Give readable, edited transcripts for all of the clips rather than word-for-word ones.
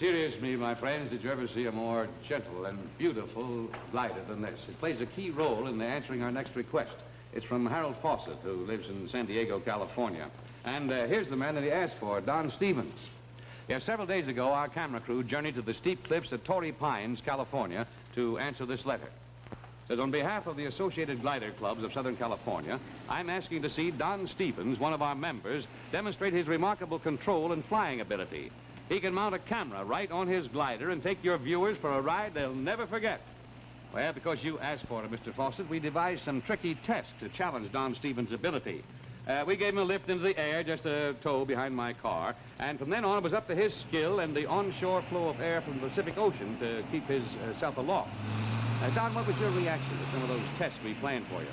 Curious me, my friends, did you ever see a more gentle and beautiful glider than this? It plays a key role in answering our next request. It's from Harold Fawcett, who lives in San Diego, California. And here's the man that he asked for, Don Stevens. Yes, several days ago, our camera crew journeyed to the steep cliffs at Torrey Pines, California, to answer this letter. It says, on behalf of the Associated Glider Clubs of Southern California, I'm asking to see Don Stevens, one of our members, demonstrate his remarkable control and flying ability. He can mount a camera right on his glider and take your viewers for a ride they'll never forget. Well, because you asked for it, Mr. Fawcett, we devised some tricky tests to challenge Don Stevens' ability. We gave him a lift into the air, just a tow behind my car, and from then on it was up to his skill and the onshore flow of air from the Pacific Ocean to keep his self aloft. Don, what was your reaction to some of those tests we planned for you?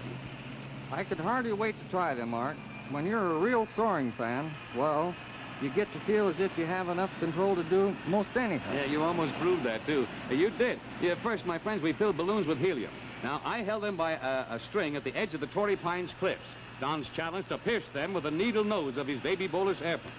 I could hardly wait to try them, Art. When you're a real soaring fan, well, you get to feel as if you have enough control to do most anything. Yeah, you almost proved that, too. You did. Yeah, first, my friends, we filled balloons with helium. Now, I held them by a string at the edge of the Torrey Pines cliffs. Don's challenge to pierce them with the needle nose of his baby bolus airplane.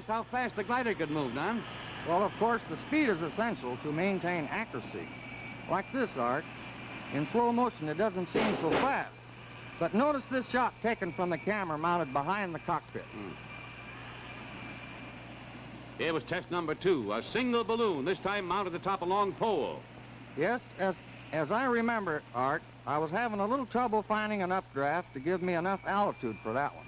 How fast the glider could move, Don. Well, of course, the speed is essential to maintain accuracy. Like this, Art. In slow motion, it doesn't seem so fast. But notice this shot taken from the camera mounted behind the cockpit. Here was test number 2, a single balloon, this time mounted atop a long pole. Yes, as I remember, Art, I was having a little trouble finding an updraft to give me enough altitude for that one.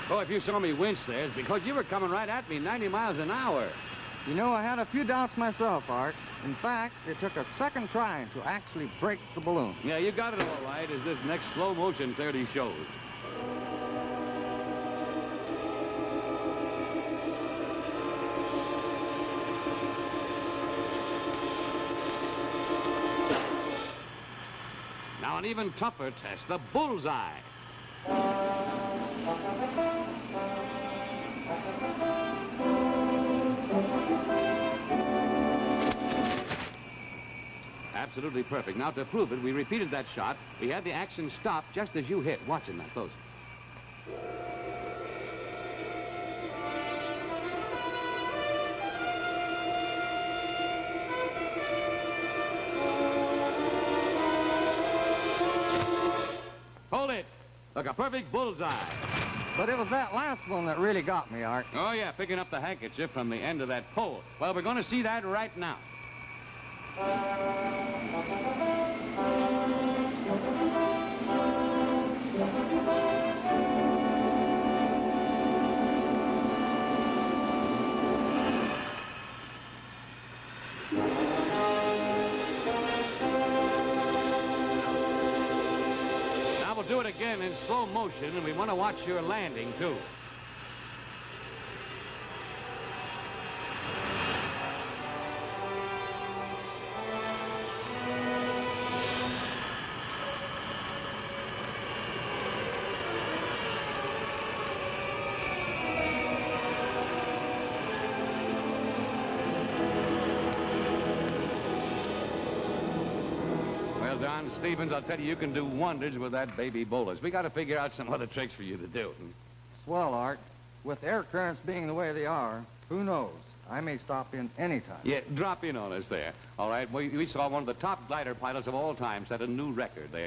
Oh, if you saw me wince there, it's because you were coming right at me 90 miles an hour. You know, I had a few doubts myself, Art. In fact, it took a second try to actually break the balloon. Yeah, you got it all right, as this next slow motion clearly shows. Now an even tougher test, the bullseye. Absolutely perfect. Now, to prove it, we repeated that shot. We had the action stop just as you hit. Watch him now, close. Hold it. Look, a perfect bullseye. But it was that last one that really got me, Art. Oh, yeah, picking up the handkerchief from the end of that pole. Well, we're going to see that right now. Now we'll do it again in slow motion, and we want to watch your landing, too. Don Stevens, I'll tell you, you can do wonders with that baby bolus. We got to figure out some other tricks for you to do. Swell, Art. With air currents being the way they are, who knows? I may stop in anytime. Yeah, drop in on us there. All right, we saw one of the top glider pilots of all time set a new record there.